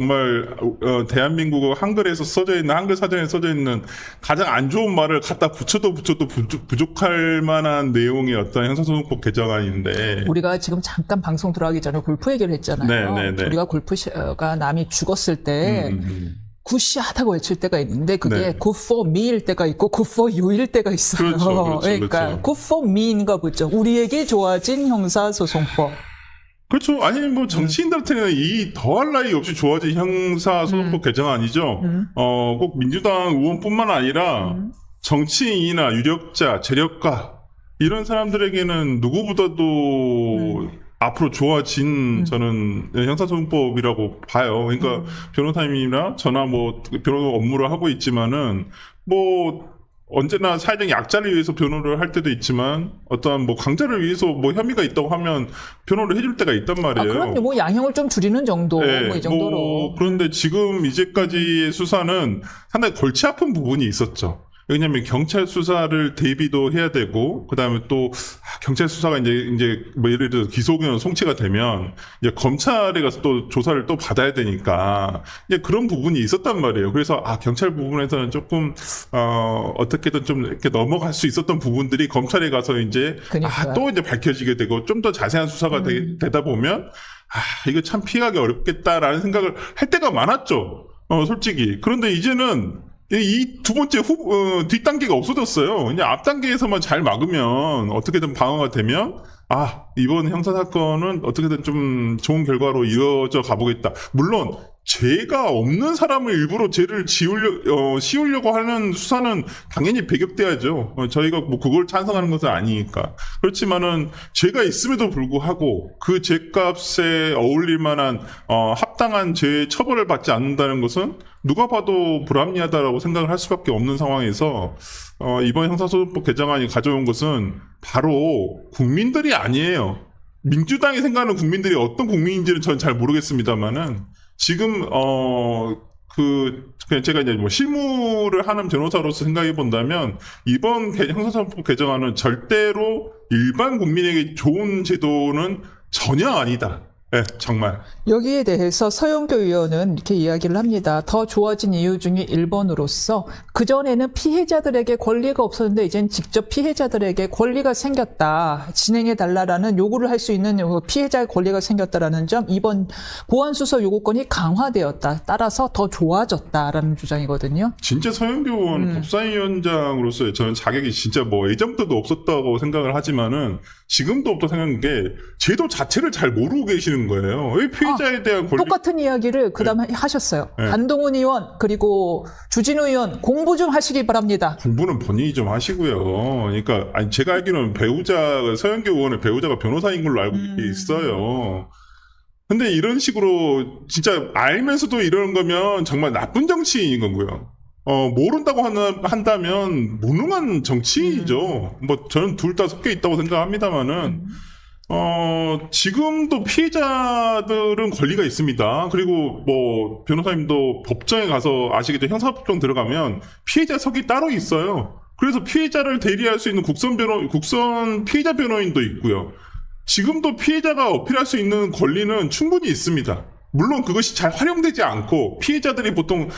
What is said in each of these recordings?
정말 대한민국 한글에서 써져 있는 한글 사전에 써져 있는 가장 안 좋은 말을 갖다 붙여도 부족할 만한 내용의 어떤 형사소송법 개정안인데 우리가 지금 잠깐 방송 들어가기 전에 골프 얘기를 했잖아요. 네. 우리가 골프가 남이 죽었을 때 굿샷하고 외칠 때가 있는데 그게 네. good for me일 때가 있고 good for you일 때가 있어요. 그러니까 good for me인가 보죠. 우리에게 좋아진 형사소송법. 그렇죠. 아니 뭐 정치인들한테는 이 더할 나위 없이 좋아진 형사소송법 개정안이죠. 꼭 민주당 의원뿐만 아니라 정치인이나 유력자, 재력가 이런 사람들에게는 누구보다도 앞으로 좋아진 저는 형사소송법이라고 봐요. 그러니까 변호사님이나 저나 뭐 변호 업무를 하고 있지만은 뭐 언제나 사회적 약자를 위해서 변호를 할 때도 있지만 어떠한 뭐 강자를 위해서 뭐 혐의가 있다고 하면 변호를 해줄 때가 있단 말이에요. 그럼요. 뭐 양형을 좀 줄이는 정도, 네, 뭐 이 정도로. 그런데 지금 이제까지의 수사는 상당히 골치 아픈 부분이 있었죠. 왜냐하면 경찰 수사를 대비도 해야 되고, 그 다음에 또 경찰 수사가 이제 뭐 예를 들어서 기소견 송치가 되면 이제 검찰에 가서 또 조사를 또 받아야 되니까 이제 그런 부분이 있었단 말이에요. 그래서 경찰 부분에서는 조금 어떻게든 좀 이렇게 넘어갈 수 있었던 부분들이 검찰에 가서 이제 또 이제 밝혀지게 되고 좀 더 자세한 수사가 되다 보면 이거 참 피하기 어렵겠다라는 생각을 할 때가 많았죠. 솔직히. 그런데 이제는 이 두 번째 뒷단계가 없어졌어요. 그냥 앞단계에서만 잘 막으면 어떻게든 방어가 되면 이번 형사사건은 어떻게든 좀 좋은 결과로 이어져 가보겠다. 물론 죄가 없는 사람을 일부러 죄를 씌우려고 하는 수사는 당연히 배격돼야죠. 저희가 뭐 그걸 찬성하는 것은 아니니까. 그렇지만은 죄가 있음에도 불구하고 그 죄값에 어울릴 만한 합당한 죄 처벌을 받지 않는다는 것은 누가 봐도 불합리하다라고 생각을 할 수밖에 없는 상황에서 이번 형사소송법 개정안이 가져온 것은 바로 국민들이 아니에요. 민주당이 생각하는 국민들이 어떤 국민인지는 전 잘 모르겠습니다만은 지금 그냥 제가 이제 뭐 실무를 하는 변호사로서 생각해 본다면 이번 형사소송법 개정안은 절대로 일반 국민에게 좋은 제도는 전혀 아니다. 네, 정말. 여기에 대해서 서영교 의원은 이렇게 이야기를 합니다. 더 좋아진 이유 중에 1번으로서 그전에는 피해자들에게 권리가 없었는데 이젠 직접 피해자들에게 권리가 생겼다. 진행해달라라는 요구를 할 수 있는 피해자의 권리가 생겼다라는 점. 2번 보안수사 요구권이 강화되었다. 따라서 더 좋아졌다라는 주장이거든요. 진짜 서영교 의원 법사위원장으로서의 저는 자격이 진짜 뭐 예전부터도 없었다고 생각을 하지만은 지금도 없다고 생각하는 게 제도 자체를 잘 모르고 계시는 거예요. 왜 피해자에 대한 권리 똑같은 이야기를 그다음에 하셨어요. 한동훈 의원 그리고 주진우 의원 공부 좀 하시기 바랍니다. 공부는 본인이 좀 하시고요. 그러니까 제가 알기로는 서영교 의원의 배우자가 변호사인 걸로 알고 있어요. 근데 이런 식으로 진짜 알면서도 이러는 거면 정말 나쁜 정치인인 거고요. 모른다고 한다면 무능한 정치인이죠. 뭐 저는 둘 다 섞여 있다고 생각합니다만은 지금도 피해자들은 권리가 있습니다. 그리고 뭐 변호사님도 법정에 가서 아시겠죠. 형사법정 들어가면 피해자석이 따로 있어요. 그래서 피해자를 대리할 수 있는 국선 피해자 변호인도 있고요. 지금도 피해자가 어필할 수 있는 권리는 충분히 있습니다. 물론 그것이 잘 활용되지 않고 피해자들이 보통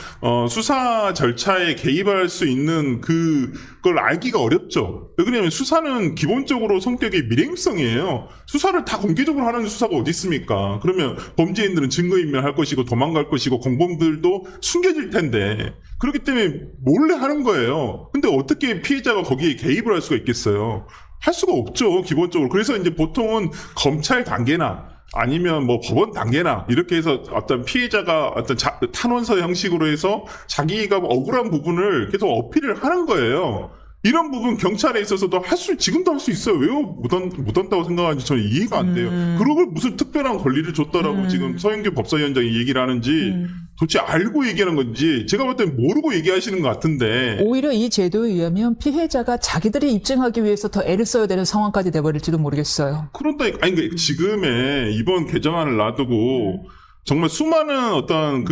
수사 절차에 개입할 수 있는 그걸 알기가 어렵죠. 왜 그러냐면 수사는 기본적으로 성격이 밀행성이에요. 수사를 다 공개적으로 하는 수사가 어디 있습니까? 그러면 범죄인들은 증거인멸할 것이고 도망갈 것이고 공범들도 숨겨질 텐데 그렇기 때문에 몰래 하는 거예요. 근데 어떻게 피해자가 거기에 개입을 할 수가 있겠어요? 할 수가 없죠, 기본적으로. 그래서 이제 보통은 검찰 단계나 아니면 뭐 법원 단계나 이렇게 해서 어떤 피해자가 어떤 탄원서 형식으로 해서 자기가 억울한 부분을 계속 어필을 하는 거예요. 이런 부분 경찰에 있어서도 지금도 할 수 있어요. 왜 못 한다고 생각하는지 저는 이해가 안 돼요. 그걸 무슨 특별한 권리를 줬다라고 지금 서영교 법사위원장이 얘기를 하는지 도대체 알고 얘기하는 건지 제가 볼 땐 모르고 얘기하시는 것 같은데 오히려 이 제도에 의하면 피해자가 자기들이 입증하기 위해서 더 애를 써야 되는 상황까지 돼버릴지도 모르겠어요. 그러니까 지금의 이번 개정안을 놔두고 정말 수많은 어떤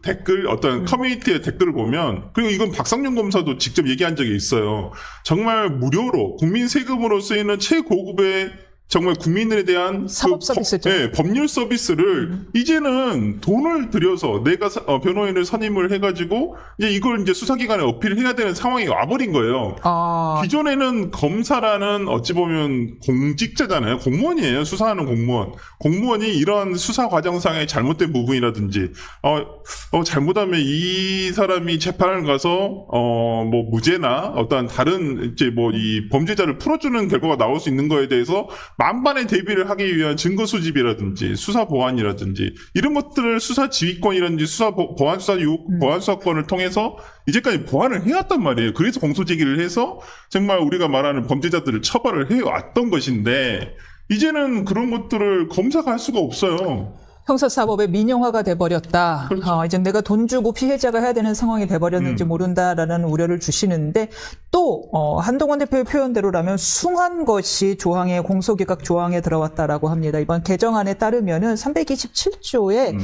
댓글, 어떤 커뮤니티의 댓글을 보면, 그리고 이건 박상용 검사도 직접 얘기한 적이 있어요. 정말 무료로, 국민 세금으로 쓰이는 최고급의 정말 국민들에 대한 사법 서비스죠. 법률 서비스를 이제는 돈을 들여서 내가 변호인을 선임을 해가지고 이제 이걸 이제 수사기관에 어필을 해야 되는 상황이 와버린 거예요. 아, 기존에는 검사라는 어찌 보면 공직자잖아요. 공무원이에요. 수사하는 공무원. 공무원이 이런 수사 과정상의 잘못된 부분이라든지, 잘못하면 이 사람이 재판을 가서, 뭐, 무죄나 어떠한 다른, 이제 뭐, 이 범죄자를 풀어주는 결과가 나올 수 있는 거에 대해서 만반의 대비를 하기 위한 증거 수집이라든지, 수사 보완이라든지, 이런 것들을 수사 지휘권이라든지, 보완 수사권을 통해서 이제까지 보완을 해왔단 말이에요. 그래서 공소제기를 해서 정말 우리가 말하는 범죄자들을 처벌을 해왔던 것인데, 이제는 그런 것들을 검사가 할 수가 없어요. 형사사법의 민영화가 돼버렸다. 그렇죠. 이제 내가 돈 주고 피해자가 해야 되는 상황이 돼버렸는지 모른다라는 우려를 주시는데 또 한동훈 대표의 표현대로라면 숭한 것이 조항에 공소기각 조항에 들어왔다라고 합니다. 이번 개정안에 따르면은 327조에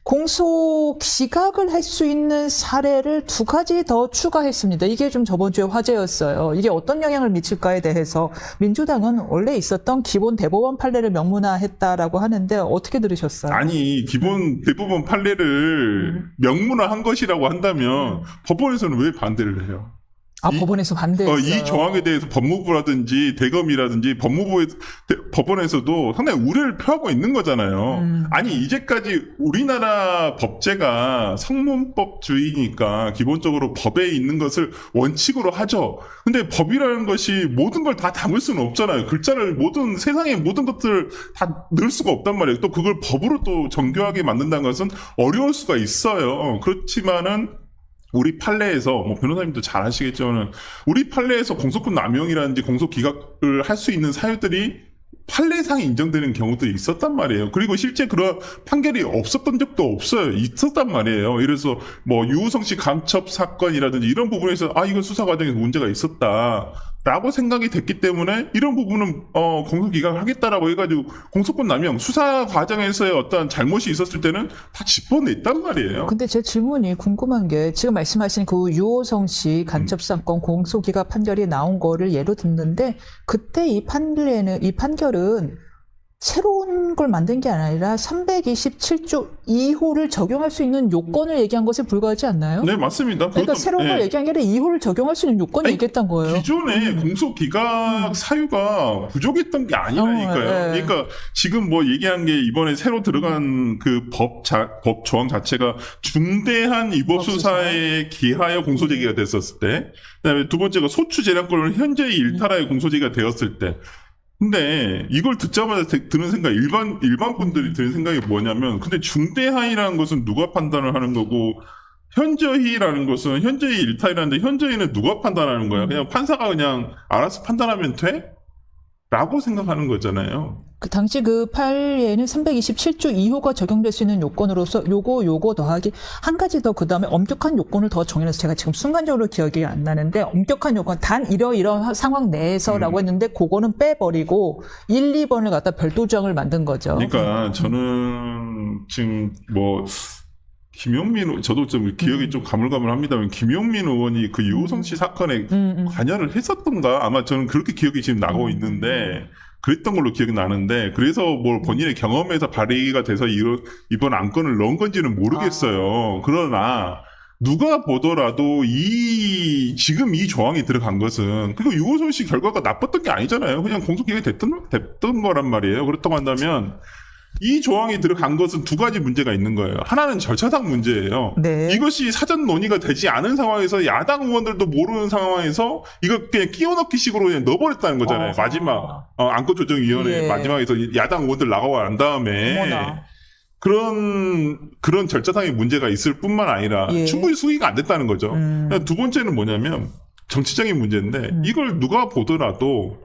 공소 기각을 할 수 있는 사례를 2가지 더 추가했습니다. 이게 좀 저번 주에 화제였어요. 이게 어떤 영향을 미칠까에 대해서 민주당은 원래 있었던 기본 대법원 판례를 명문화했다라고 하는데 어떻게 들으셨어요? 아니, 기본 대법원 판례를 명문화한 것이라고 한다면 법원에서는 왜 반대를 해요? 법원에서 반대했어요. 이 조항에 대해서 법무부라든지 대검이라든지 법원에서도 상당히 우려를 표하고 있는 거잖아요. 아니, 이제까지 우리나라 법제가 성문법주의니까 기본적으로 법에 있는 것을 원칙으로 하죠. 근데 법이라는 것이 모든 걸 다 담을 수는 없잖아요. 글자를 세상의 모든 것들을 다 넣을 수가 없단 말이에요. 또 그걸 법으로 또 정교하게 만든다는 것은 어려울 수가 있어요. 그렇지만은 우리 판례에서, 뭐, 변호사님도 잘 아시겠지만, 우리 판례에서 공소권 남용이라든지 공소 기각을 할 수 있는 사유들이 판례상 인정되는 경우들이 있었단 말이에요. 그리고 실제 그런 판결이 없었던 적도 없어요. 있었단 말이에요. 이래서 뭐, 유우성 씨 간첩 사건이라든지 이런 부분에서, 이건 수사 과정에서 문제가 있었다. 라고 생각이 됐기 때문에 이런 부분은 공소 기각을 하겠다라고 해가지고 공소권 남용 수사 과정에서의 어떤 잘못이 있었을 때는 다 짚어냈단 말이에요. 근데 제 질문이 궁금한 게 지금 말씀하신 그 유호성 씨 간첩 사건 공소 기각 판결이 나온 거를 예로 듣는데 그때 이 판결은 새로운 걸 만든 게 아니라 327조 2호를 적용할 수 있는 요건을 얘기한 것에 불과하지 않나요? 네, 맞습니다. 그러니까 새로운 걸 얘기한 게 아니라 2호를 적용할 수 있는 요건을 얘기했던 거예요. 기존에 공소 기각 사유가 부족했던 게 아니라니까요. 네. 그러니까 지금 뭐 얘기한 게 이번에 새로 들어간 그 법 조항 자체가 중대한 위법 수사에 기하여 공소 제기가 됐었을 때, 그다음에 두 번째가 소추 재량권을 현재의 일탈하여 공소 제기가 되었을 때. 근데 이걸 듣자마자 드는 생각, 일반 분들이 드는 생각이 뭐냐면, 근데 중대한이라는 것은 누가 판단을 하는 거고, 현저히라는 것은 현저히 일탈이라는데 현저히는 누가 판단하는 거야? 그냥 판사가 그냥 알아서 판단하면 돼? 라고 생각하는 거잖아요. 그 당시 그 판례에는 327조 2호가 적용될 수 있는 요건으로서 요거 더하기 한 가지 더 그다음에 엄격한 요건을 더 정해서 제가 지금 순간적으로 기억이 안 나는데 엄격한 요건 단 이러이러한 상황 내에서라고 했는데 그거는 빼버리고 1, 2번을 갖다 별도 조항을 만든 거죠. 그러니까 저는 지금 뭐 김용민, 저도 좀 기억이 좀 가물가물합니다만, 김용민 의원이 그 유호성 씨 사건에 관여를 했었던가? 아마 저는 그렇게 기억이 지금 나고 있는데, 그랬던 걸로 기억이 나는데, 그래서 뭘 본인의 경험에서 발의가 돼서 이번 안건을 넣은 건지는 모르겠어요. 그러나, 누가 보더라도 지금 이 조항이 들어간 것은, 그리고 유호성 씨 결과가 나빴던 게 아니잖아요. 그냥 공소기각이 됐던 거란 말이에요. 그렇다고 한다면, 이 조항이 들어간 것은 2가지 문제가 있는 거예요. 하나는 절차상 문제예요. 네. 이것이 사전 논의가 되지 않은 상황에서 야당 의원들도 모르는 상황에서 이거 그냥 끼워넣기 식으로 그냥 넣어버렸다는 거잖아요. 마지막 안건조정위원회 마지막에서 야당 의원들 나가고 난 다음에 어머나. 그런 절차상의 문제가 있을 뿐만 아니라 충분히 수기가 안 됐다는 거죠. 두 번째는 뭐냐면 정치적인 문제인데 이걸 누가 보더라도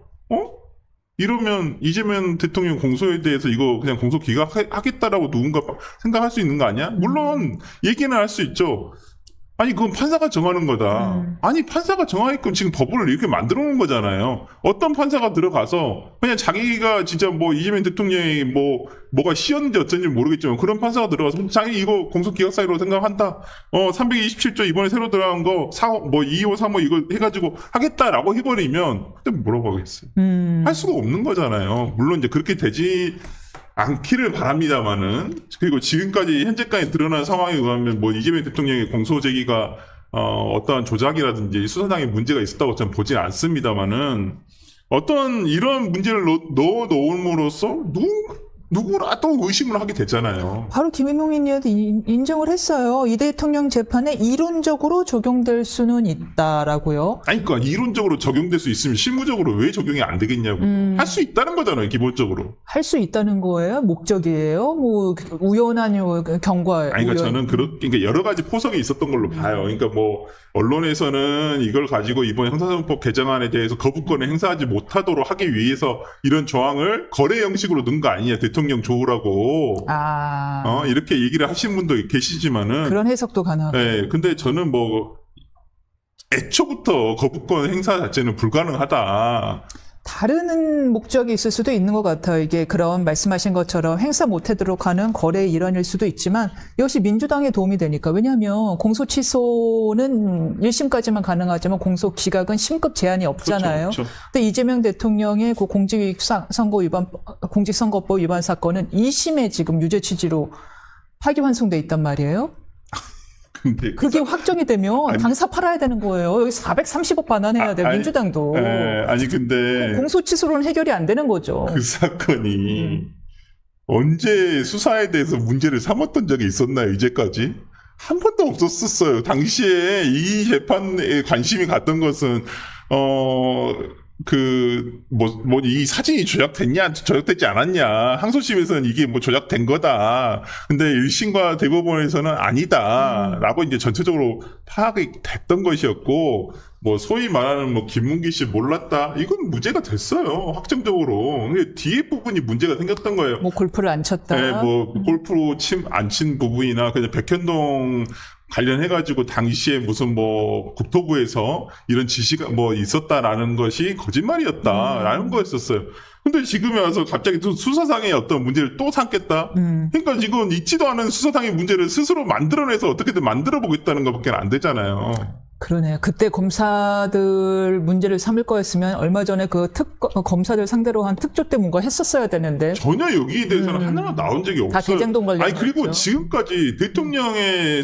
이러면 이재명 대통령 공소에 대해서 이거 그냥 공소 기각하겠다라고 누군가 생각할 수 있는 거 아니야? 물론 얘기는 할 수 있죠. 아니, 그건 판사가 정하는 거다. 아니, 판사가 정하게끔 지금 법을 이렇게 만들어 놓은 거잖아요. 어떤 판사가 들어가서 그냥 자기가 진짜 뭐 이재명 대통령이 뭐가 씌었는지 어쩐지 모르겠지만 그런 판사가 들어가서 자기 이거 공소기각사유로 생각한다. 327조 이번에 새로 들어간 거 2호, 3호 이거 해가지고 하겠다라고 해버리면 그때 뭐라고 하겠어요. 할 수가 없는 거잖아요. 물론 이제 그렇게 되지 않기를 바랍니다만은, 그리고 지금까지 현재까지 드러난 상황에 의하면 뭐 이재명 대통령의 공소 제기가 어떠한 조작이라든지 수사상의 문제가 있었다고 저는 보지 않습니다만은, 어떤 이런 문제를 넣어 놓음으로써 누구라도 의심을 하게 되잖아요. 바로 김용민 의원도 인정을 했어요. 이 대통령 재판에 이론적으로 적용될 수는 있다라고요. 아니, 그러니까 이론적으로 적용될 수 있으면 실무적으로 왜 적용이 안 되겠냐고. 할 수 있다는 거잖아요, 기본적으로. 할 수 있다는 거예요? 목적이에요? 뭐 우연한 경과. 아니, 그러니까 저는 그러니까 여러 가지 포석이 있었던 걸로 봐요. 그러니까 뭐 언론에서는 이걸 가지고 이번 형사사정법 개정안에 대해서 거부권을 행사하지 못하도록 하기 위해서 이런 조항을 거래 형식으로 넣은 거 아니냐, 대통령 조우라고. 이렇게 얘기를 하시는 분도 계시지만은. 그런 해석도 가능하고. 네, 근데 저는 뭐 애초부터 거부권 행사 자체는 불가능하다. 다른 목적이 있을 수도 있는 것 같아요. 이게 그런 말씀하신 것처럼 행사 못하도록 하는 거래의 일환일 수도 있지만 이것이 민주당에 도움이 되니까. 왜냐하면 공소 취소는 1심까지만 가능하지만 공소 기각은 심급 제한이 없잖아요. 그렇죠. 근데 이재명 대통령의 그 공직선거법 위반 사건은 2심에 지금 유죄 취지로 파기환송돼 있단 말이에요. 근데 그게 확정이 되면 당사 팔아야 되는 거예요. 여기 430억 반환해야 돼요. 민주당도. 아니 근데 공소 취소로는 해결이 안 되는 거죠. 그 사건이 언제 수사에 대해서 문제를 삼았던 적이 있었나요? 이제까지? 한 번도 없었었어요. 당시에 이 재판에 관심이 갔던 것은 이 사진이 조작됐지 않았냐. 항소심에서는 이게 뭐 조작된 거다. 근데 1심과 대법원에서는 아니다. 라고 이제 전체적으로 파악이 됐던 것이었고, 뭐, 소위 말하는 뭐, 김문기 씨 몰랐다. 이건 문제가 됐어요. 확정적으로. 근데 뒤에 부분이 문제가 생겼던 거예요. 뭐, 골프를 안 쳤다. 네, 뭐, 골프로 안 친 부분이나, 그냥 백현동 관련해가지고 당시에 무슨 뭐 국토부에서 이런 지시가 뭐 있었다라는 것이 거짓말이었다라는 거였었어요. 근데 지금에 와서 갑자기 또 수사상의 어떤 문제를 또 삼겠다? 그러니까 지금 있지도 않은 수사상의 문제를 스스로 만들어내서 어떻게든 만들어 보겠다는 것밖에 안 되잖아요. 그러네요. 그때 검사들 문제를 삼을 거였으면 얼마 전에 검사들 상대로 한 특조 때 뭔가 했었어야 되는데. 전혀 여기에 대해서는 하나도 나온 적이 없어요. 다 대장동 관련. 아니, 그리고 지금까지 대통령의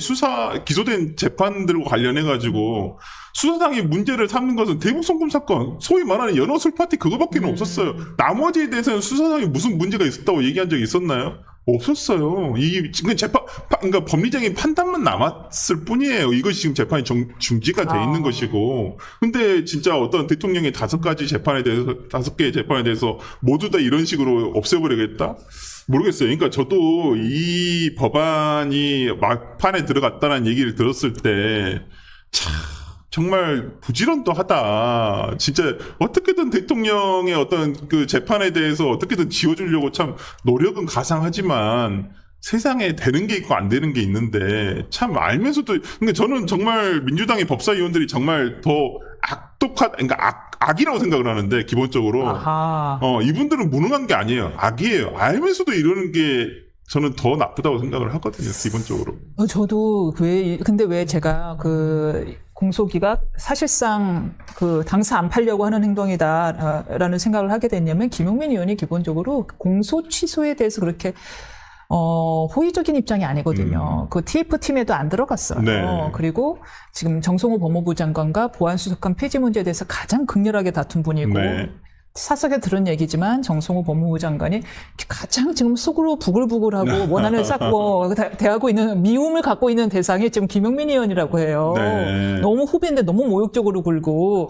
기소된 재판들과 관련해가지고 수사상의 문제를 삼는 것은 대북 송금 사건, 소위 말하는 연어술 파티 그거밖에는 없었어요. 나머지에 대해서는 수사상에 무슨 문제가 있었다고 얘기한 적이 있었나요? 없었어요. 이게 지금 그러니까 법리적인 판단만 남았을 뿐이에요. 이것이 지금 재판이 중지가 돼 있는 것이고. 근데 진짜 어떤 대통령의 5개의 재판에 대해서 모두 다 이런 식으로 없애버리겠다? 모르겠어요. 그러니까 저도 이 법안이 막판에 들어갔다는 얘기를 들었을 때, 정말 부지런도 하다. 진짜 어떻게든 대통령의 어떤 그 재판에 대해서 어떻게든 지워주려고 참 노력은 가상하지만 세상에 되는 게 있고 안 되는 게 있는데 참 알면서도, 그러니까 저는 정말 민주당의 법사위원들이 정말 더 그러니까 악이라고 생각을 하는데 기본적으로. 이분들은 무능한 게 아니에요. 악이에요. 알면서도 이러는 게 저는 더 나쁘다고 생각을 하거든요, 기본적으로. 저도 근데 왜 제가 공소기각 사실상 당사 안 팔려고 하는 행동이다라는 생각을 하게 됐냐면, 김용민 의원이 기본적으로 공소 취소에 대해서 그렇게 호의적인 입장이 아니거든요. 그 TF팀에도 안 들어갔어요. 네. 그리고 지금 정성호 법무부 장관과 보안수석관 폐지 문제에 대해서 가장 극렬하게 다툰 분이고, 네. 사석에 들은 얘기지만 정성호 법무부 장관이 가장 지금 속으로 부글부글하고 원한을 쌓고 대하고 있는, 미움을 갖고 있는 대상이 지금 김용민 의원이라고 해요. 네. 너무 후배인데 너무 모욕적으로 굴고.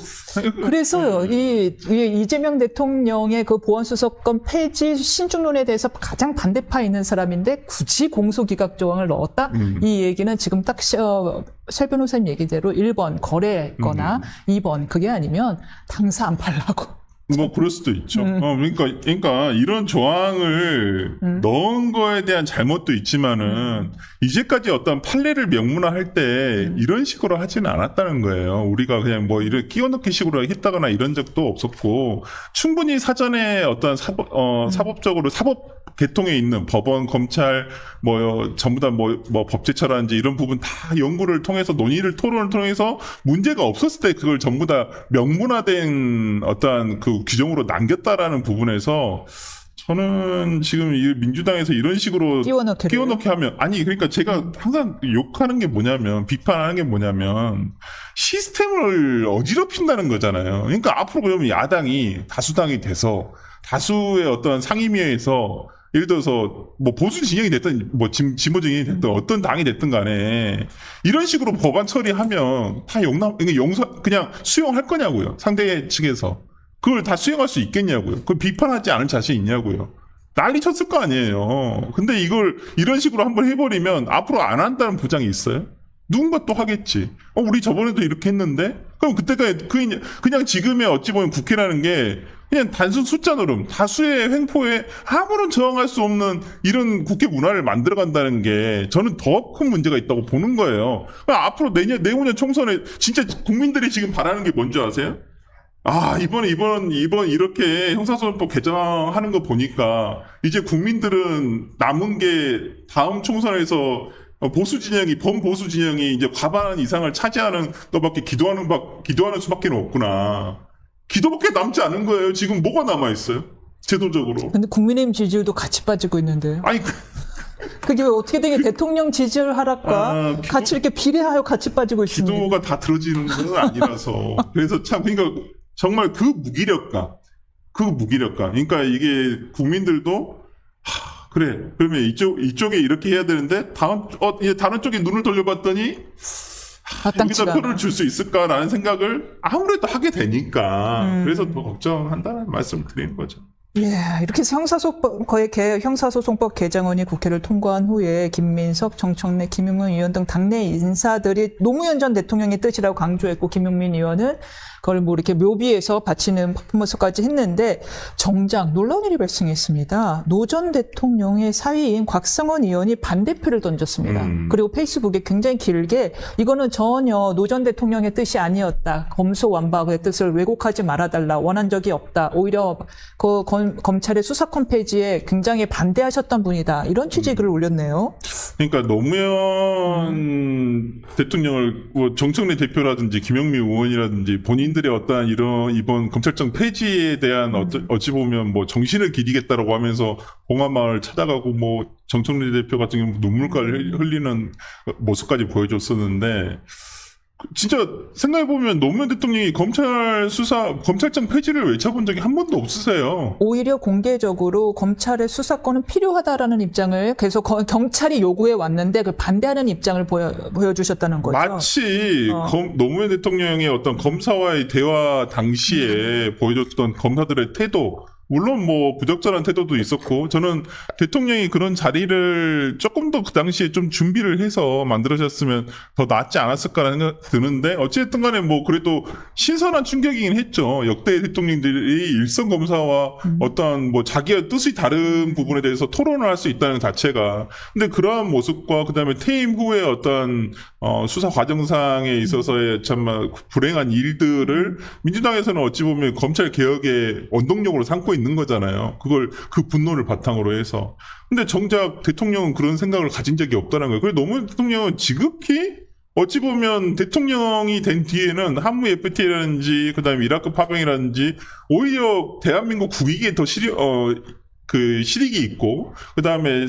그래서요, 이재명 대통령의 그 보안수석권 폐지 신중론에 대해서 가장 반대파에 있는 사람인데 굳이 공소기각 조항을 넣었다? 이 얘기는 지금 딱 설 변호사님 얘기대로 1번 거래거나 2번 그게 아니면 당사 안 팔라고. 뭐 그럴 수도 있죠. 그러니까 이런 조항을 넣은 거에 대한 잘못도 있지만은 이제까지 어떤 판례를 명문화할 때 이런 식으로 하지는 않았다는 거예요. 우리가 그냥 뭐 이런 끼워넣기 식으로 했다거나 이런 적도 없었고 충분히 사전에 어떤 사법적으로 사법 계통에 있는 법원, 검찰, 뭐 전부 다 뭐 법제처라든지 이런 부분 다 연구를 통해서 논의를 토론을 통해서 문제가 없었을 때 그걸 전부 다 명문화된 어떠한 그 규정으로 남겼다라는 부분에서 저는 지금 이 민주당에서 이런 식으로 끼워넣기 하면 아니 그러니까 제가 항상 욕하는 게 뭐냐면 비판하는 게 뭐냐면 시스템을 어지럽힌다는 거잖아요. 그러니까 앞으로 그러면 야당이 다수당이 돼서 다수의 어떤 상임위에서 예를 들어서 뭐 보수 진영이 됐든 뭐 진보 진영이 됐든 어떤 당이 됐든 간에 이런 식으로 법안 처리하면 다 그냥 수용할 거냐고요. 상대 측에서. 그걸 다 수용할 수 있겠냐고요. 그걸 비판하지 않을 자신 있냐고요. 난리 쳤을 거 아니에요. 근데 이걸 이런 식으로 한번 해버리면 앞으로 안 한다는 보장이 있어요? 누군가 또 하겠지. 우리 저번에도 이렇게 했는데? 그럼 그때까지 그냥 지금의 어찌 보면 국회라는 게 그냥 단순 숫자 노름, 다수의 횡포에 아무런 저항할 수 없는 이런 국회 문화를 만들어간다는 게 저는 더 큰 문제가 있다고 보는 거예요. 앞으로 내후년 총선에 진짜 국민들이 지금 바라는 게 뭔지 아세요? 이번 이렇게 형사소송법 개정하는 거 보니까 이제 국민들은 남은 게 다음 총선에서 범보수 진영이 이제 과반 이상을 차지하는 것밖에 기도하는 수밖에 없구나. 기도밖에 남지 않은 거예요. 지금 뭐가 남아있어요? 제도적으로. 근데 국민의힘 지지율도 같이 빠지고 있는데요. 아니, 그게 어떻게 되게 대통령 지지율 하락과 같이 이렇게 비례하여 같이 빠지고 있습니다. 기도가 다 들어지는 건 아니라서. 그래서 참, 그러니까 정말 그 무기력감. 그러니까 이게 국민들도 그래. 그러면 이쪽에 이렇게 해야 되는데 다른 쪽에 눈을 돌려봤더니 여기다 표를 줄 수 있을까라는 생각을 아무래도 하게 되니까 그래서 더 걱정한다는 말씀을 드리는 거죠. 예, 이렇게 해서 형사소송법 개정안이 국회를 통과한 후에 김민석, 정청래, 김용민 의원 등 당내 인사들이 노무현 전 대통령의 뜻이라고 강조했고 김용민 의원은 그걸 뭐 이렇게 묘비에서 바치는 퍼포먼스까지 했는데 정작 놀라운 일이 발생했습니다. 노 전 대통령의 사위인 곽상원 의원이 반대표를 던졌습니다. 그리고 페이스북에 굉장히 길게 이거는 전혀 노 전 대통령의 뜻이 아니었다. 검소완박의 뜻을 왜곡하지 말아달라. 원한 적이 없다. 오히려 검찰의 수사권 폐지에 굉장히 반대하셨던 분이다. 이런 취지의 글을 올렸네요. 그러니까 노무현 대통령을 정청래 대표라든지 김영미 의원이라든지 본인들의 어떠한 이번 검찰청 폐지에 대한 어찌 보면 뭐 정신을 기리겠다라고 하면서 봉화마을 찾아가고 뭐 정청래 대표 같은 경우 눈물까지 흘리는 모습까지 보여줬었는데 진짜 생각해보면 노무현 대통령이 검찰청 폐지를 외쳐본 적이 한 번도 없으세요. 오히려 공개적으로 검찰의 수사권은 필요하다라는 입장을 계속 경찰이 요구해 왔는데 그 반대하는 입장을 보여주셨다는 거죠. 마치 노무현 대통령의 어떤 검사와의 대화 당시에 보여줬던 검사들의 태도, 물론 뭐 부적절한 태도도 있었고 저는 대통령이 그런 자리를 조금 더 그 당시에 좀 준비를 해서 만들어졌으면 더 낫지 않았을까라는 생각 드는데 어쨌든 간에 뭐 그래도 신선한 충격이긴 했죠. 역대 대통령들이 일선 검사와 어떤 뭐 자기의 뜻이 다른 부분에 대해서 토론을 할 수 있다는 자체가 근데 그러한 모습과 그다음에 퇴임 후에 어떤 수사 과정상에 있어서의 정말 불행한 일들을 민주당에서는 어찌 보면 검찰 개혁의 원동력으로 삼고 있는 거잖아요. 그 분노를 바탕으로 해서. 근데 정작 대통령은 그런 생각을 가진 적이 없다는 거예요. 그래서 노무현 대통령은 지극히 어찌 보면 대통령이 된 뒤에는 한미 FTA라든지 그다음에 이라크 파병이라든지 오히려 대한민국 국익에 더 실익이 있고 그다음에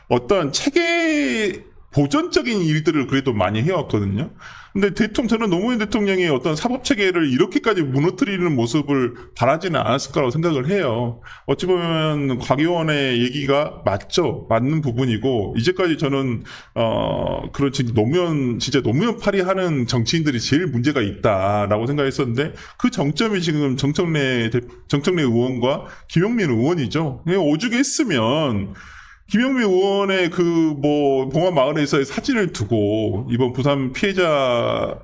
어떤 체계 보전적인 일들을 그래도 많이 해왔거든요. 근데 저는 노무현 대통령의 어떤 사법체계를 이렇게까지 무너뜨리는 모습을 바라지는 않았을 거라고 생각을 해요. 어찌 보면 곽의원의 얘기가 맞는 부분이고, 이제까지 저는, 진짜 노무현 파리 하는 정치인들이 제일 문제가 있다라고 생각했었는데, 그 정점이 지금 정청래 의원과 김용민 의원이죠. 오죽했으면, 김영미 의원의 봉화 마을에서의 사진을 두고 이번 부산 피해자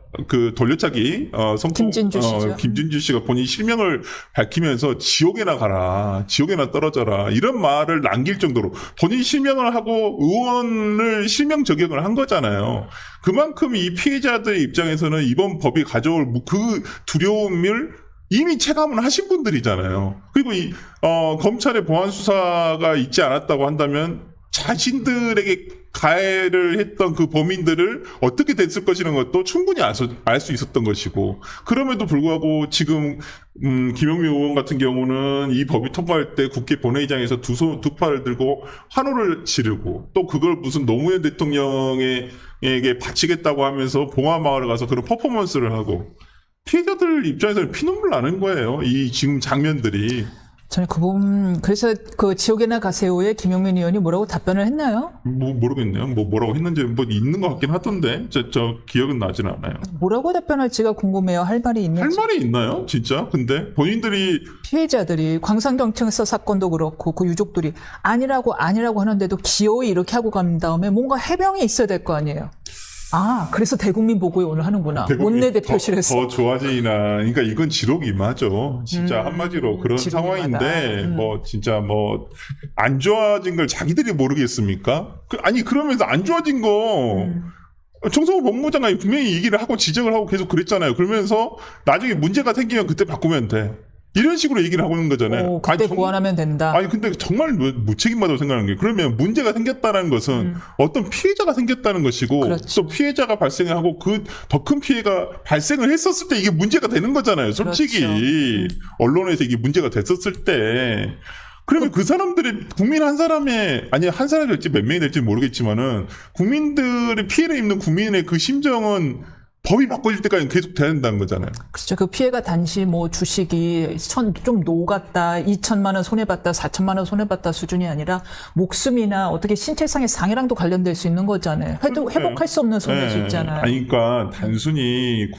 돌려차기 김진주 씨죠. 김진주 씨가 본인 실명을 밝히면서 지옥에나 가라, 지옥에나 떨어져라 이런 말을 남길 정도로 본인 실명을 하고 의원을 실명 저격을 한 거잖아요. 그만큼 이 피해자들 입장에서는 이번 법이 가져올 그 두려움을 이미 체감을 하신 분들이잖아요. 그리고 검찰의 보안 수사가 있지 않았다고 한다면 자신들에게 가해를 했던 그 범인들을 어떻게 됐을 것이라는 것도 충분히 알 수 있었던 것이고, 그럼에도 불구하고 지금 김영미 의원 같은 경우는 이 법이 통과할 때 국회 본회의장에서 두 팔을 들고 환호를 지르고, 또 그걸 무슨 노무현 대통령에게 바치겠다고 하면서 봉화마을에 가서 그런 퍼포먼스를 하고, 피해자들 입장에서는 피눈물 나는 거예요. 이 지금 장면들이. 저는 그 부분, 그래서 그 지옥에나 가세요에 김용민 의원이 뭐라고 답변을 했나요? 모르겠네요. 뭐라고 했는지 있는 것 같긴 하던데. 저 기억은 나진 않아요. 뭐라고 답변할지가 궁금해요. 할 말이 있는지. 할 말이 있나요? 진짜? 근데 본인들이 피해자들이 광산경찰서 사건도 그렇고 그 유족들이 아니라고 하는데도 기어이 이렇게 하고 간 다음에 뭔가 해명이 있어야 될 거 아니에요. 아, 그래서 대국민 보고에 오늘 하는구나. 원내대표실에서. 더 좋아지나. 그러니까 이건 지록이마죠. 진짜 한마디로 그런 지록이마다. 상황인데, 진짜 안 좋아진 걸 자기들이 모르겠습니까? 그러면서 안 좋아진 거, 정성호 법무장관이 분명히 얘기를 하고 지적을 하고 계속 그랬잖아요. 그러면서 나중에 문제가 생기면 그때 바꾸면 돼. 이런 식으로 얘기를 하고 있는 거잖아요. 그때 보완하면 된다. 근데 정말 무책임하다고 생각하는 게, 그러면 문제가 생겼다는 것은 어떤 피해자가 생겼다는 것이고, 그렇죠. 또 피해자가 발생하고 그 더 큰 피해가 발생을 했었을 때 이게 문제가 되는 거잖아요. 솔직히. 그렇죠. 언론에서 이게 문제가 됐었을 때. 그러면 그 사람들이 국민 한 사람이 될지 몇 명이 될지 모르겠지만은, 국민들이 피해를 입는 국민의 그 심정은 법이 바꿔질 때까지 계속 돼야 된다는 거잖아요. 그렇죠. 그 피해가 단지 주식이 좀 녹았다, 2천만 원 손해봤다, 4천만 원 손해봤다 수준이 아니라 목숨이나 어떻게 신체상의 상해랑도 관련될 수 있는 거잖아요. 회복할 수 없는 손해일 수 있잖아요. 그러니까 단순히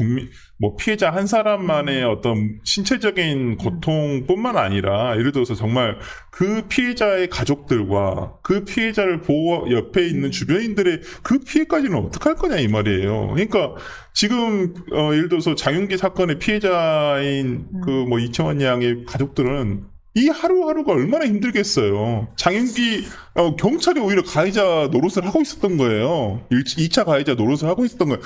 피해자 한 사람만의 어떤 신체적인 고통뿐만 아니라, 예를 들어서 정말 그 피해자의 가족들과 그 피해자를 보호 옆에 있는 주변인들의 그 피해까지는 어떡할 거냐 이 말이에요. 그러니까 지금 예를 들어서 장윤기 사건의 피해자인 이채원 양의 가족들은 이 하루하루가 얼마나 힘들겠어요. 장윤기 경찰이 오히려 가해자 노릇을 하고 있었던 거예요. 2차 가해자 노릇을 하고 있었던 거예요.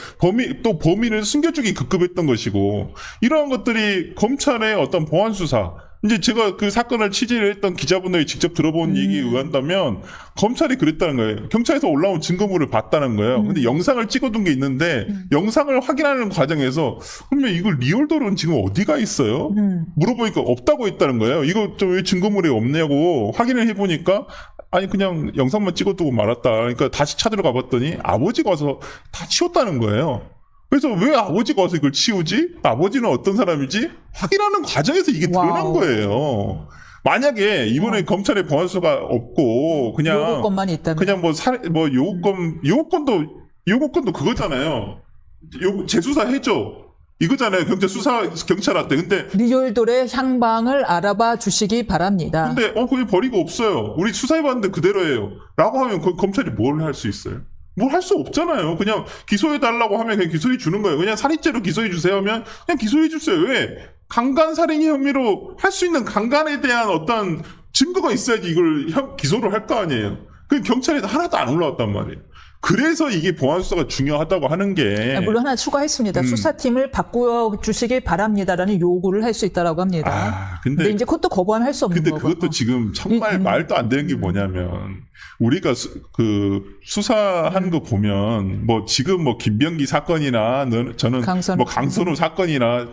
범인을 숨겨주기 급급했던 것이고, 이러한 것들이 검찰의 어떤 보안 수사, 이제 제가 그 사건을 취재를 했던 기자분들이 직접 들어본 얘기에 의한다면 검찰이 그랬다는 거예요. 경찰에서 올라온 증거물을 봤다는 거예요. 근데 영상을 찍어둔 게 있는데 영상을 확인하는 과정에서 그러면 이거 리얼돌은 지금 어디가 있어요? 물어보니까 없다고 했다는 거예요. 이거 좀 왜 증거물이 없냐고 확인을 해보니까 그냥 영상만 찍어두고 말았다. 그러니까 다시 찾으러 가봤더니 아버지가 와서 다 치웠다는 거예요. 그래서 왜 아버지가 와서 이걸 치우지? 아버지는 어떤 사람이지? 확인하는 과정에서 이게 드러난 거예요. 만약에 이번에 검찰의 보안수가 없고 그냥 요구권만 있다면, 그냥 요구권도 그거잖아요. 재수사 해줘. 이거잖아요. 경찰한테. 근데 리얼돌의 향방을 알아봐 주시기 바랍니다. 근데 그게 버리고 없어요. 우리 수사해봤는데 그대로예요. 라고 하면 검찰이 뭘 할 수 있어요? 뭘 할 수 없잖아요. 그냥 기소해달라고 하면 그냥 기소해주는 거예요. 그냥 살인죄로 기소해주세요 하면 그냥 기소해주세요. 왜? 강간살인 혐의로 할 수 있는 강간에 대한 어떤 증거가 있어야지 이걸 기소를 할 거 아니에요. 그 경찰에서 하나도 안 올라왔단 말이에요. 그래서 이게 보안수사가 중요하다고 하는 게. 물론 하나 추가했습니다. 수사팀을 바꿔주시기 바랍니다라는 요구를 할 수 있다라고 합니다. 근데 이제 그것도 거부하면 할 수 없는 거고. 근데 그것도 지금 정말 말도 안 되는 게 뭐냐면, 우리가 수사한 거 보면, 지금 김병기 사건이나, 저는 강선우 사건이나,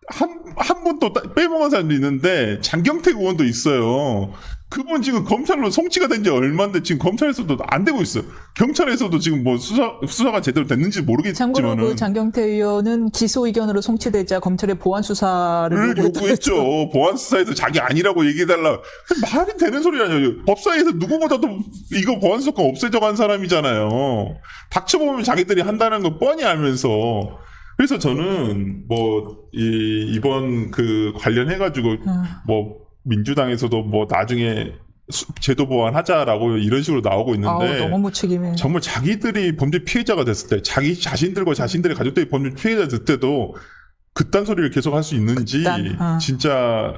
한 분 또 빼먹은 사람도 있는데, 장경택 의원도 있어요. 그분 지금 검찰로 송치가 된 지 얼마인데 지금 검찰에서도 안 되고 있어요. 경찰에서도 지금 수사가 제대로 됐는지 모르겠지만은. 참고로 장경태 의원은 기소 의견으로 송치되자 검찰의 보안 수사를 요구했죠. 보안 수사에서 자기 아니라고 얘기해달라. 말이 되는 소리 아니에요. 법사위에서 누구보다도 이거 보안 수사권 없애져 간 사람이잖아요. 닥쳐보면 자기들이 한다는 거 뻔히 알면서. 그래서 저는 이번 관련해가지고 민주당에서도 나중에 제도 보완하자라고 이런 식으로 나오고 있는데 너무 무책임해. 정말 자기들이 범죄 피해자가 됐을 때 자기 자신들과 자신들의 가족들이 범죄 피해자 됐을 때도 그딴 소리를 계속 할 수 있는지 진짜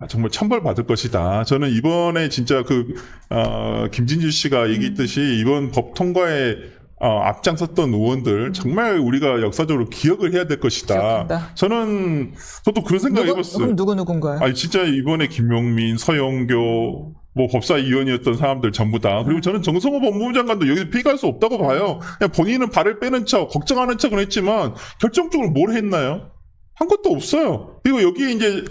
정말 천벌 받을 것이다. 저는 이번에 진짜 김진주 씨가 얘기했듯이 이번 법 통과에 앞장섰던 의원들 정말 우리가 역사적으로 기억을 해야 될 것이다. 기억한다. 저도 그런 생각을 해봤어요. 그럼 누구인가요? 아니 진짜 이번에 김용민, 서영교 뭐 법사위원이었던 사람들 전부 다. 그리고 저는 정성호 법무부 장관도 여기서 피해갈 수 없다고 봐요. 그냥 본인은 발을 빼는 척, 걱정하는 척은 했지만 결정적으로 뭘 했나요? 한 것도 없어요. 그리고 여기에 이제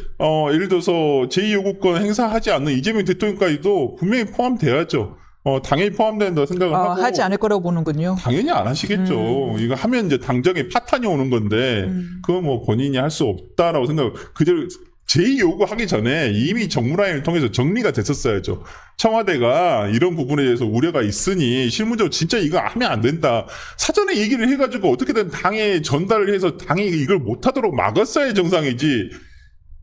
예를 들어서 제2요구권 행사하지 않는 이재명 대통령까지도 분명히 포함돼야죠. 당연히 포함된다 생각을 하고 하지 않을 거라고 보는군요. 당연히 안 하시겠죠. 이거 하면 이제 당정에 파탄이 오는 건데 그거 뭐 본인이 할 수 없다라고 생각. 그대로 제2요구 하기 전에 이미 정무라인을 통해서 정리가 됐었어야죠. 청와대가 이런 부분에 대해서 우려가 있으니 실무적으로 진짜 이거 하면 안 된다. 사전에 얘기를 해가지고 어떻게든 당에 전달을 해서 당이 이걸 못하도록 막았어야 정상이지.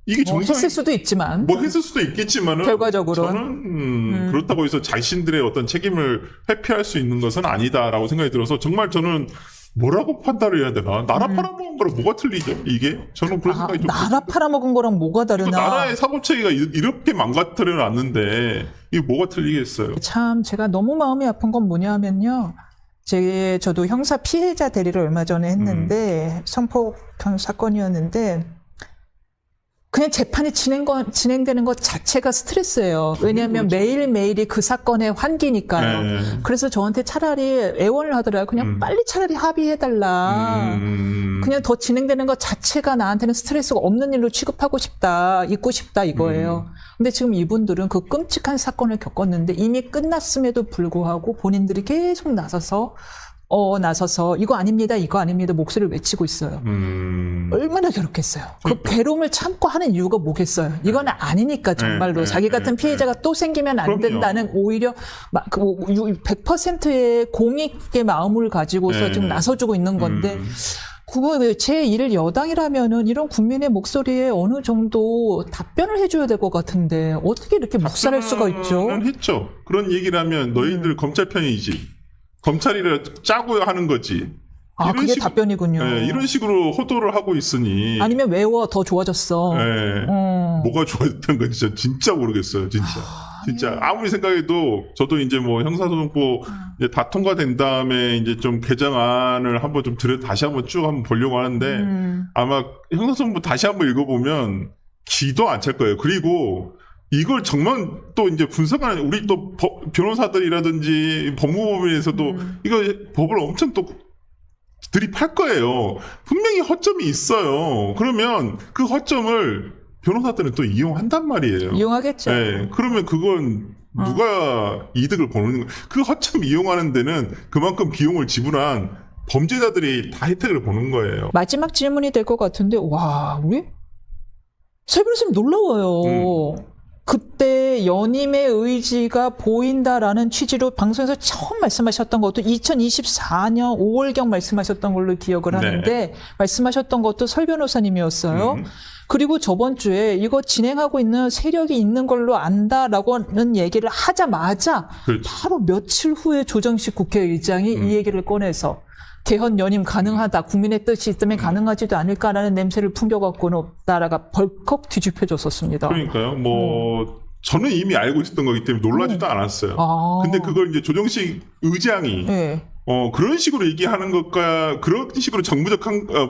이게 정상 했을 수도 있지만 했을 수도 있겠지만은 결과적으로는 저는 그렇다고 해서 자신들의 어떤 책임을 회피할 수 있는 것은 아니다라고 생각이 들어서 정말 저는 뭐라고 판단을 해야 되나? 나라 팔아먹은 거랑 뭐가 틀리죠? 이게? 저는 그런 생각이 좀 나라 팔아먹은 거랑 뭐가 다르나? 나라의 사고체계가 이렇게 망가뜨려 놨는데 이게 뭐가 틀리겠어요? 참 제가 너무 마음이 아픈 건 뭐냐면요. 저도 형사 피해자 대리를 얼마 전에 했는데 성폭행 사건이었는데 그냥 재판이 진행되는 것 자체가 스트레스예요. 왜냐하면 매일매일이 그 사건의 환기니까요. 네. 그래서 저한테 차라리 애원을 하더라고요. 그냥 빨리 차라리 합의해달라. 그냥 더 진행되는 것 자체가 나한테는 스트레스가 없는 일로 취급하고 싶다. 잊고 싶다 이거예요. 근데 지금 이분들은 그 끔찍한 사건을 겪었는데 이미 끝났음에도 불구하고 본인들이 계속 나서서 이거 아닙니다 목소리를 외치고 있어요. 얼마나 괴롭겠어요. 그 괴로움을 참고 하는 이유가 뭐겠어요. 이건 아니니까 정말로 자기 같은 피해자가 또 생기면 안 된다는 오히려 100%의 공익의 마음을 가지고서 지금 나서주고 있는 건데 그거 제1 여당이라면은 이런 국민의 목소리에 어느 정도 답변을 해줘야 될 것 같은데 어떻게 이렇게 묵살할 수가 있죠? 했죠. 그런 얘기를 하면 너희들 검찰 편이지. 검찰이라 짜고 하는 거지. 그게 답변이군요. 네, 이런 식으로 호도를 하고 있으니. 아니면 외워 더 좋아졌어. 네. 뭐가 좋아졌던 건지 진짜 모르겠어요. 진짜 아무리 생각해도 저도 이제 뭐 형사소송법 이제 다 통과된 다음에 이제 좀 개정안을 한번 좀 다시 한번 쭉 한번 보려고 하는데 아마 형사소송법 다시 한번 읽어보면 기도 안 찰 거예요. 그리고 이걸 정말 또 이제 분석하는 우리 또 변호사들이라든지 법무법인에서도 이거 법을 엄청 또 드립할 거예요. 분명히 허점이 있어요. 그러면 그 허점을 변호사들은 또 이용한단 말이에요. 이용하겠죠. 네, 그러면 그건 누가 이득을 보는 거예요? 그 허점 이용하는 데는 그만큼 비용을 지불한 범죄자들이 다 혜택을 보는 거예요. 마지막 질문이 될 것 같은데 우리 새 변호사님 놀라워요. 그때 연임의 의지가 보인다라는 취지로 방송에서 처음 말씀하셨던 것도 2024년 5월경 말씀하셨던 걸로 기억을 하는데 말씀하셨던 것도 설 변호사님이었어요. 그리고 저번 주에 이거 진행하고 있는 세력이 있는 걸로 안다라고는 얘기를 하자마자 바로 며칠 후에 조정식 국회의장이 이 얘기를 꺼내서 개헌 연임 가능하다. 국민의 뜻이 있다면 가능하지도 않을까라는 냄새를 풍겨갖고는 없다라가 벌컥 뒤집혀졌었습니다. 그러니까요. 저는 이미 알고 있었던 거기 때문에 놀라지도 않았어요. 근데 그걸 이제 조정식 의장이 그런 식으로 얘기하는 것과 그런 식으로 정무적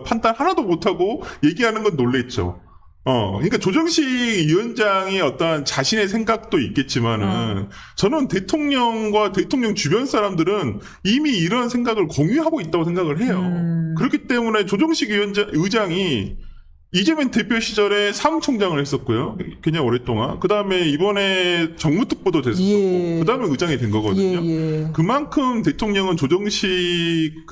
판단 하나도 못하고 얘기하는 건 놀랬죠. 그러니까 조정식 위원장이 어떤 자신의 생각도 있겠지만은 저는 대통령과 대통령 주변 사람들은 이미 이런 생각을 공유하고 있다고 생각을 해요. 그렇기 때문에 조정식 의장이 이재명 대표 시절에 사무총장을 했었고요. 굉장히 오랫동안. 그 다음에 이번에 정무특보도 됐었고, 그 다음에 의장이 된 거거든요. 그만큼 대통령은 조정식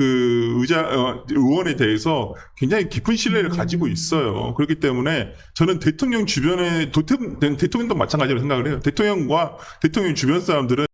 의원에 대해서 굉장히 깊은 신뢰를 가지고 있어요. 그렇기 때문에 저는 대통령 주변에, 대통령도 마찬가지로 생각을 해요. 대통령과 대통령 주변 사람들은